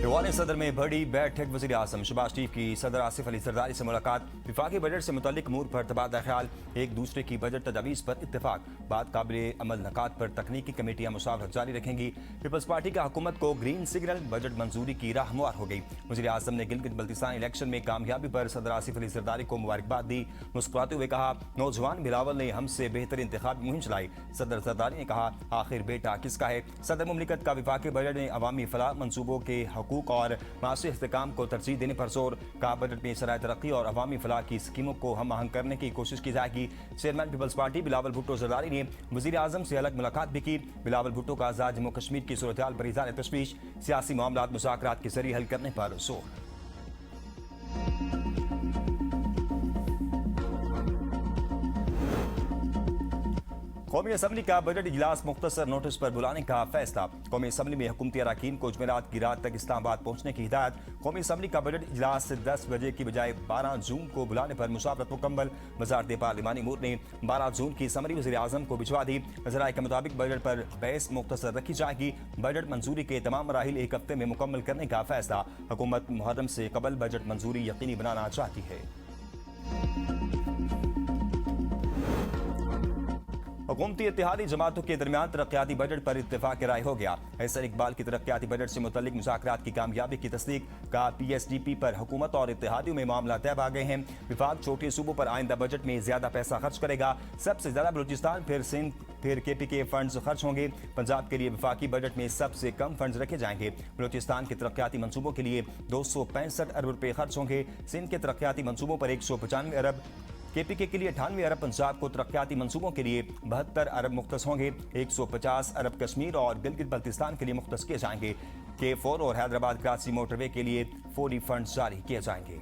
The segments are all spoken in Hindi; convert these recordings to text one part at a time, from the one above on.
ईवान सदर में बड़ी बैठक। वज़ीर आज़म शहबाज शरीफ की सदर आसिफ अली जरदारी से मुलाकात। विफाकी बजट से मुतल्लिक अमूर पर तबादला ख्याल। एक दूसरे की बजट तजावीज़ पर इत्तेफाक। बात काबिल अमल नकात पर तकनीकी कमेटियां मुसावरत जारी रखेंगी। पीपल्स पार्टी का हुकूमत को ग्रीन सिग्नल। बजट मंजूरी की राह हमुवार हो गई। वज़ीर आज़म ने गिलगित बल्तिस्तान इलेक्शन में कामयाबी पर सदर आसिफ अली जरदारी को मुबारकबाद दी। मुस्कुराते हुए कहा, नौजवान बिलावल ने हमसे बेहतर इंतखाबी मुहिम चलाई। सदर जरदारी ने कहा, आखिर बेटा किसका है। सदर मुमलिकत का विफाकी बजट ने अवामी फलाह मनसूबों के हकूक और माशी इस्तेहकाम को तरजीह देने पर जोर। का बजट में सराय तरक्की और अवामी फलाह की स्कीमों को हम आहंग करने की कोशिश की जाएगी। चेयरमैन पीपल्स पार्टी बिलावल भुट्टो जरदारी ने वज़ीर आज़म से अलग मुलाकात भी की। बिलावल भुट्टो का आज़ाद जम्मू कश्मीर की सूरत हाल पर इज़हार तशवीश। सियासी मामलात मुज़ाकरात के जरिए हल करने पर जोर। कौमी असम्बली का बजट इजलास मुख्तसर नोटिस पर बुलाने का फैसला। कौमी असम्बली में हुकूमती अरकान को जुमेरात की रात तक इस्लामाबाद पहुंचने की हिदायत। कौमी असम्बली का बजट इजलास 10 बजे की बजाय 12 जून को बुलाने पर मुशावरत मुकम्मल। वज़ारत पार्लिमानी अमूर ने 12 जून की समरी वज़ीर आज़म को भिजवा दी। नजराए के मुताबिक बजट पर बहस मुख्तसर रखी जाएगी। बजट मंजूरी के तमाम मराहिल एक हफ्ते में मुकम्मल करने का फैसला। हुकूमत मुहर्रम से कबल बजट मंजूरी यकीनी बनाना चाहती है। हुकूमती इत्तेहादी जमातों के दरमियान तरक्याती बजट पर इत्तेफाक राय हो गया। हैसर इकबाल की तरक्याती बजट से मुतल्लिक मुज़ाकरात की कामयाबी की तस्दीक। का PSDP पर हुकूमत और इत्तेहादियों में मामला तय आ गए हैं। विफाक छोटे सूबों पर आइंदा बजट में ज्यादा पैसा खर्च करेगा। सबसे ज्यादा बलूचिस्तान, फिर सिंध, फिर KPK फंड्स खर्च होंगे। पंजाब के लिए विफाकी बजट में सबसे कम फंड्स रखे जाएंगे। बलूचिस्तान के तरक्याती मंसूबों के लिए 265 अरब रुपए खर्च होंगे। सिंध के तरक्याती मंसूबों पर 195 अरब, KPK के लिए 98 अरब, पंजाब को तरक्याती मंसूबों के लिए 72 अरब मुख्तस होंगे। 150 अरब कश्मीर और गिलगित बल्तिस्तान के लिए मुख्तस किए जाएंगे। K4 और हैदराबाद कराची मोटरवे के लिए फौरी फंड जारी किए जाएंगे।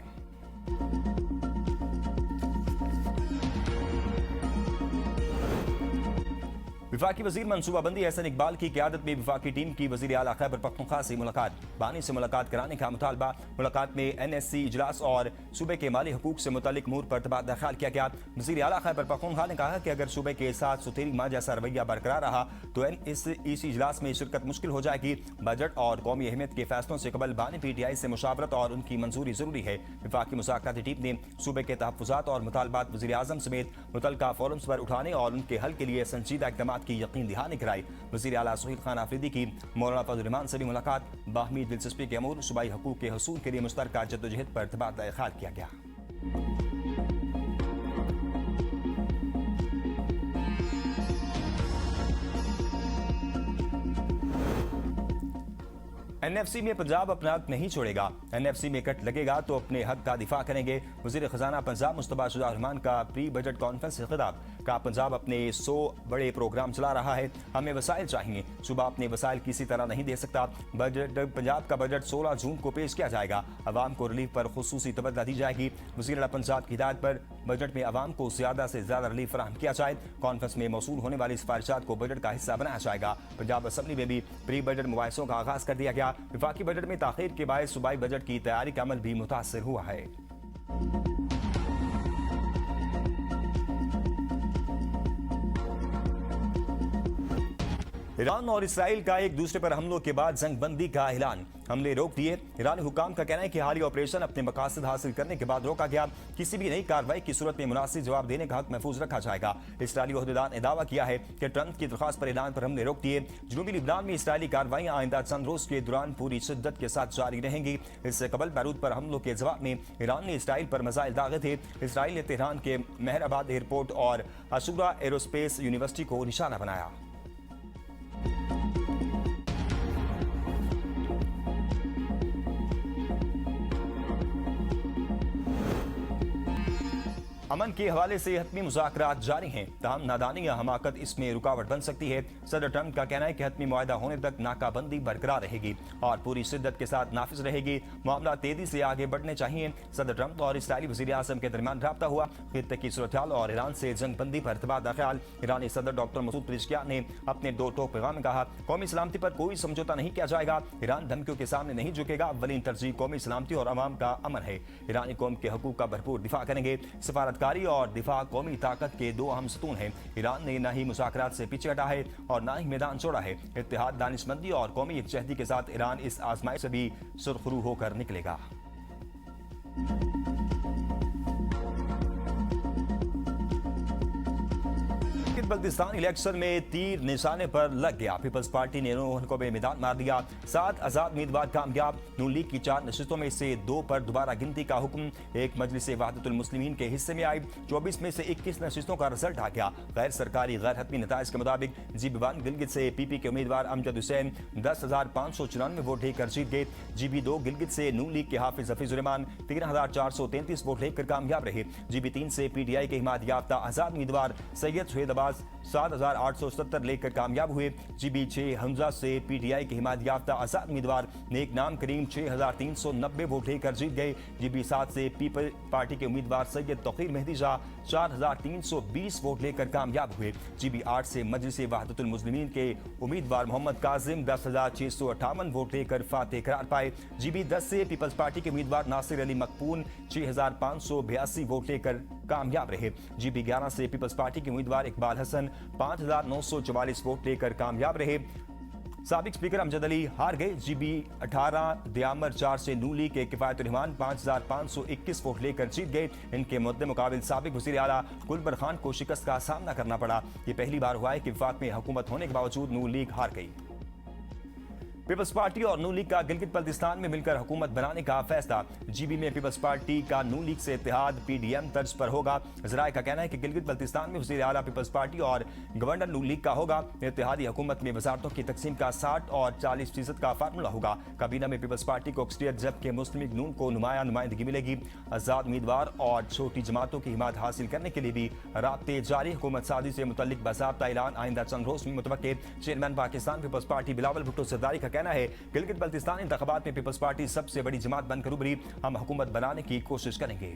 विफाकी वजीर मनसूबाबंदी एहसन इकबाल की क़यादत में विफाकी टीम की वजीर आला खैबर पख्तूनख्वा से मुलाकात। बानी से मुलाकात कराने का मुतालबा। मुलाकात में NSC इजलास और सूबे के माली हकूक से मुतल्लिक अमूर पर तबादला ख्याल किया गया। वजीर आला खैबर पख्तूनख्वा ने कहा कि अगर सूबे के साथ सुथेरी माँ जैसा रवैया बरकरार रहा तो इस इजलास में शिरकत मुश्किल हो जाएगी। बजट और कौमी अहमियत के फैसलों से कबल बानी PTI से मुशावरत और उनकी मंजूरी जरूरी है। विफाकी मुज़ाकराती टीम ने सूबे के तहफ़्फ़ुज़ात और मुतालबात वज़ीर आज़म समेत मुतल्लिका फोरम्स पर उठाने और उनके हल के लिए संजीदा इक़दामात की यकीन दहानी कराई। वज़ीर आला सुहेल खान आफरीदी की मौलाना फजल रहमान से भी मुलाकात। बाहमी दिलचस्पी के अमूर सूबाई हकूक़ के हसूल के लिए मुश्तरका जद्दोजहद पर तबादला ख्याल किया गया। NFC में पंजाब अपना हक नहीं छोड़ेगा। NFC में कट लगेगा तो अपने हक का दिफा करेंगे। वज़ीर खजाना पंजाब मुस्तफा शुजा रहमान का प्री बजट कॉन्फ्रेंस से खिताब। का पंजाब अपने 100 बड़े प्रोग्राम चला रहा है, हमें वसाइल चाहिए। सूबा अपने वसाइल किसी तरह नहीं दे सकता। पंजाब का बजट 16 जून को पेश किया जाएगा। अवाम को रिलीफ पर खुसूसी तवज्जो दी जाएगी। वज़ीर आला पंजाब की हिदायत पर बजट में अवाम को ज्यादा से ज्यादा रिलीफ फराहम किया जाए। कॉन्फ्रेंस में मौसूल होने वाली सिफारिशात को बजट का हिस्सा बनाया जाएगा। पंजाब असम्बली में भी प्री बजट मुबाहिसों का आगाज कर दिया गया। विफाकी बजट में ताखीर के बायस सूबाई बजट की तैयारी का अमल भी मुतासर हुआ है। ईरान और इसराइल का एक दूसरे पर हमलों के बाद जंग बंदी का ऐलान। हमले रोक दिए। ईरानी हुकाम का कहना है कि हालिया ऑपरेशन अपने मकासद हासिल करने के बाद रोका गया। किसी भी नई कार्रवाई की सूरत में मुनासिब जवाब देने का हक महफूज रखा जाएगा। इसराइली ओहदेदार ने दावा किया है कि ट्रंप की दरख्वास्त पर ऐलान पर हमले रोक दिए। जनूबी लिबनान में इसराइली कार्रवाइयां आइंदा चंद रोज के दौरान पूरी शिद्दत के साथ जारी रहेंगी। इससे कबल बैरूत पर हमलों के जवाब में ईरान ने इसराइल पर मिसाइल दागे थे। इसराइल ने तेहरान के मेहराबाद एयरपोर्ट और अशूरा एरोस्पेस यूनिवर्सिटी को निशाना बनाया। अमन के हवाले से हतमी मुज़ाकरात जारी हैं, ताहम नादानी या हमाकत इसमें रुकावट बन सकती है। सदर ट्रंप का कहना है कि हतमी मुआहदा होने तक नाकाबंदी बरकरार रहेगी और पूरी शिद्दत के साथ नाफिज रहेगी। मामला तेजी से आगे बढ़ने चाहिए। सदर ट्रंप और इसराइली वज़ीर आज़म के दरमियान राब्ता हुआ। खित्ते की सूरत-ए-हाल और ईरान से जंग बंदी पर तबादला ख्याल। ईरानी सदर डॉक्टर मसूद पेज़ेश्कियान ने अपने 2 टोक पैगाम में कहा, कौमी सलामती पर कोई समझौता नहीं किया जाएगा। ईरान धमकियों के सामने नहीं झुकेगा। अव्वलीन तरजीह कौमी सलामती और अवाम का अमन है। ईरानी कौम के हकूक का भरपूर दिफा करेंगे। सफारत सरहदकारी और दिफा कौमी ताकत के दो अहम सतून हैं। ईरान ने न ही मुज़ाकरात से पीछे हटा है और न ही मैदान छोड़ा है। इत्तेहाद, दानिशमंदी और कौमी यकजहती के साथ ईरान इस आजमाइश से भी सुरखरू होकर निकलेगा। बल्तिस्तान इलेक्शन में तीर निशाने पर लग गया। पीपल्स पार्टी ने को बेमैदान मार दिया। 7 आजाद उम्मीदवार कामयाब। नून लीग की 4 नशिस्तों में से 2 पर दोबारा गिनती का हुक्म। एक मजलिस वहदतुल मुस्लिमीन के हिस्से में आई। 24 में से 21 नशिस्तों का रिजल्ट आ गया। गैर सरकारी गैर हतमी नताइज के मुताबिक GB1 गिलगित से PP के उम्मीदवार अमजद हुसैन 10,594 वोट लेकर जीत गए। GB2 गिलगित से नून लीग के हाफिज हफीजुर रहमान 13,433 वोट लेकर कामयाब रहे। GB3 से PTI के हिमायत याफ्ता आजाद उम्मीदवार सैयद शहीद अब्बास 7,870 लेकर कामयाब हुए। GB6 हमजा से PTI के हिमायत याफ्ता आजाद उम्मीदवार नेक नाम करीम 6,390 वोट लेकर जीत गए। GB7 से पीपल पार्टी के उम्मीदवार सैयद तौकीर मेहदी शाह 4,320 वोट लेकर कामयाब हुए। GB8 से मजलिस वहदतुल मुस्लिमीन के उम्मीदवार मोहम्मद काजिम 10,658 वोट लेकर फातेह करार पाए। GB10 से पीपल्स पार्टी के उम्मीदवार नासिर अली मकपून 6,582 वोट लेकर कामयाब रहे। GB11 से पीपल्स पार्टी के उम्मीदवार इकबाल हसन 5,944 वोट लेकर कामयाब रहे। साबिक स्पीकर अमजद अली हार गए। GB18 दियामर 4 से नून लीग के किफायतुर रहमान 5,521 वोट लेकर जीत गए। इनके मुद्दे मुकाबिल साबिक वज़ीर आला गुलबर खान को शिकस्त का सामना करना पड़ा। ये पहली बार हुआ है कि वफाक में हुकूमत होने के बावजूद नून लीग हार गई। पीपल्स पार्टी और नून लीग का गिलगित बल्तिस्तान में मिलकर हुकूमत बनाने का फैसला। GB में पीपल्स पार्टी का नून लीग से इत्तेहाद PDM तर्ज पर होगा। ज़राए का कहना है कि गिलगित बल्तिस्तान में वज़ीर आला पीपल्स पार्टी और गवर्नर नून लीग का होगा। इत्तेहादी हुकूमत में वजारतों की तकसीम का 60 और 40% का फार्मूला होगा। काबीना में पीपल्स पार्टी को अक्सरियत जबकि मुस्लिम लीग नून को नुमाइंदगी मिलेगी। आज़ाद उम्मीदवार और छोटी जमातों की हिमायत हासिल करने के लिए भी राब्ते जारी। हुकूमत साजी से मुतल्लिक बाज़ाब्ता ऐलान आइंदा चंद रोज में मुतवक्किर। चेयरमैन पाकिस्तान पीपल्स पार्टी बिलावल भुट्टो ज़रदारी का कहना है गिलगित बल्तिस्तान इंतखाबात में पीपल्स पार्टी सबसे बड़ी जमात बनकर उभरी। हम हुकूमत बनाने की कोशिश करेंगे।